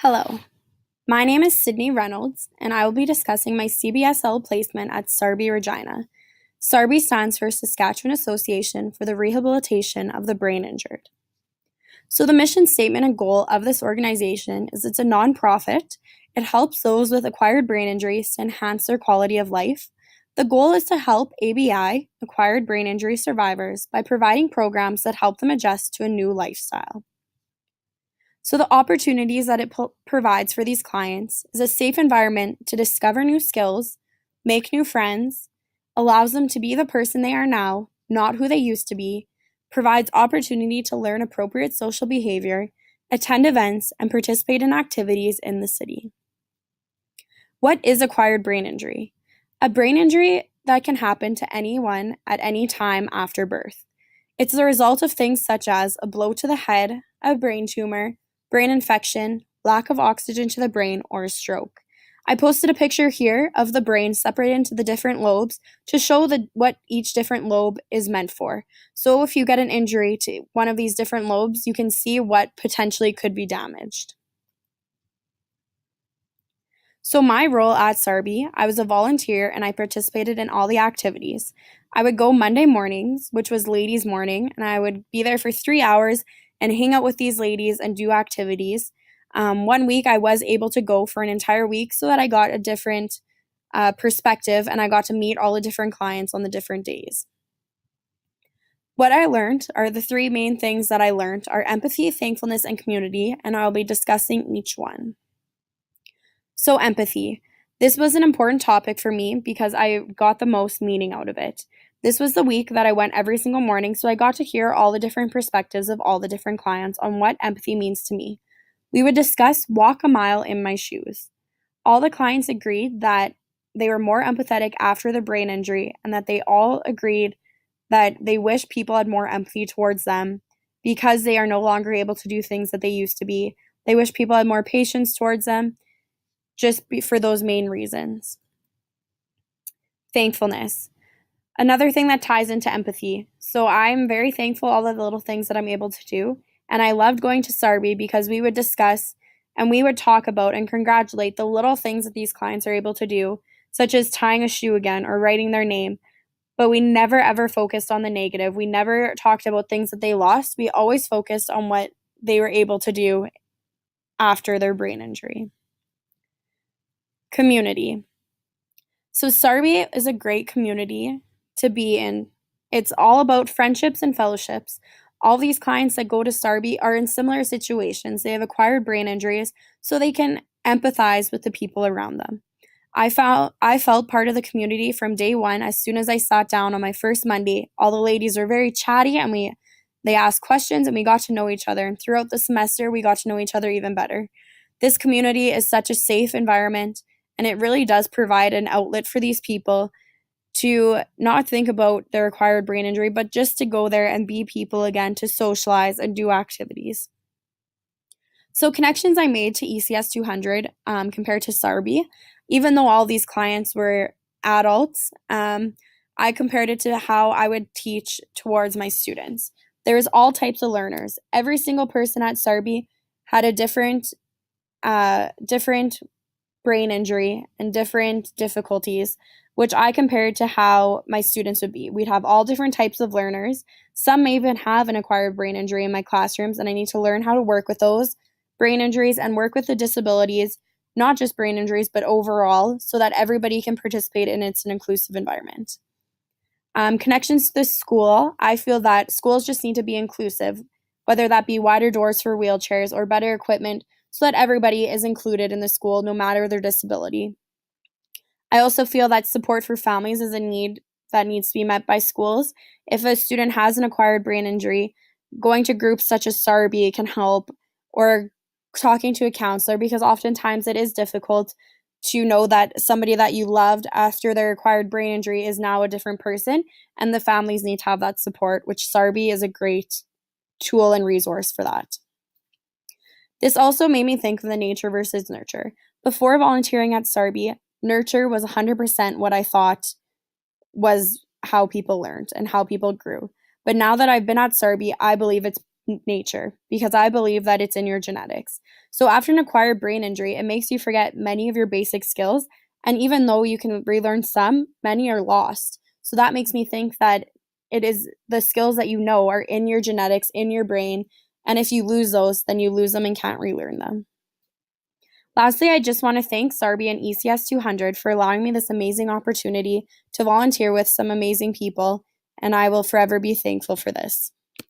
Hello, my name is Sydney Reynolds, and I will be discussing my CBSL placement at SARBI Regina. SARBI stands for Saskatchewan Association for the Rehabilitation of the Brain Injured. So, the mission statement and goal of this organization is it's a nonprofit. It helps those with acquired brain injuries to enhance their quality of life. The goal is to help ABI, acquired brain injury survivors, by providing programs that help them adjust to a new lifestyle. So, the opportunities that it provides for these clients is a safe environment to discover new skills, make new friends, allows them to be the person they are now, not who they used to be, provides opportunity to learn appropriate social behavior, attend events, and participate in activities in the city. What is acquired brain injury? A brain injury that can happen to anyone at any time after birth. It's the result of things such as a blow to the head, a brain tumor, brain infection, lack of oxygen to the brain, or a stroke. I posted a picture here of the brain separated into the different lobes to show what each different lobe is meant for. So if you get an injury to one of these different lobes, you can see what potentially could be damaged. So my role at SARBI, I was a volunteer and I participated in all the activities. I would go Monday mornings, which was ladies' morning, and I would be there for 3 hours and hang out with these ladies and do activities. One week I was able to go for an entire week so that I got a different perspective and I got to meet all the different clients on the different days. What I learned are the three main things that I learned are empathy, thankfulness, and community, and I'll be discussing each one. So empathy. This was an important topic for me because I got the most meaning out of it. This was the week that I went every single morning, so I got to hear all the different perspectives of all the different clients on what empathy means to me. We would discuss walk a mile in my shoes. All the clients agreed that they were more empathetic after the brain injury and that they all agreed that they wish people had more empathy towards them because they are no longer able to do things that they used to be. They wish people had more patience towards them just for those main reasons. Thankfulness. Another thing that ties into empathy. So I'm very thankful all the little things that I'm able to do. And I loved going to SARBI because we would discuss and we would talk about and congratulate the little things that these clients are able to do, such as tying a shoe again or writing their name. But we never ever focused on the negative. We never talked about things that they lost. We always focused on what they were able to do after their brain injury. Community. So SARBI is a great community to be in. It's all about friendships and fellowships. All these clients that go to SARBI are in similar situations. They have acquired brain injuries, so they can empathize with the people around them. I felt part of the community from day one. As soon as I sat down on my first Monday, all the ladies were very chatty and they asked questions and we got to know each other. And throughout the semester, we got to know each other even better. This community is such a safe environment, and it really does provide an outlet for these people to not think about their acquired brain injury, but just to go there and be people again, to socialize and do activities. So connections I made to ECS 200 compared to SARBI, even though all these clients were adults, I compared it to how I would teach towards my students. There's all types of learners. Every single person at SARBI had a different brain injury and different difficulties, which I compared to how my students would be. We'd have all different types of learners. Some may even have an acquired brain injury in my classrooms, and I need to learn how to work with those brain injuries and work with the disabilities, not just brain injuries, but overall, so that everybody can participate and it's an inclusive environment. Connections to the school. I feel that schools just need to be inclusive, whether that be wider doors for wheelchairs or better equipment so that everybody is included in the school, no matter their disability. I also feel that support for families is a need that needs to be met by schools. If a student has an acquired brain injury, going to groups such as SARBI can help, or talking to a counselor, because oftentimes it is difficult to know that somebody that you loved after their acquired brain injury is now a different person, and the families need to have that support, which SARBI is a great tool and resource for that. This also made me think of the nature versus nurture. Before volunteering at SARBI, nurture was 100% what I thought was how people learned and how people grew. But now that I've been at SARBI, I believe it's nature because I believe that it's in your genetics. So after an acquired brain injury, it makes you forget many of your basic skills. And even though you can relearn some, many are lost. So that makes me think that it is the skills that you know are in your genetics, in your brain. And if you lose those, then you lose them and can't relearn them. Lastly, I just want to thank SARBI and ECS 200 for allowing me this amazing opportunity to volunteer with some amazing people, and I will forever be thankful for this.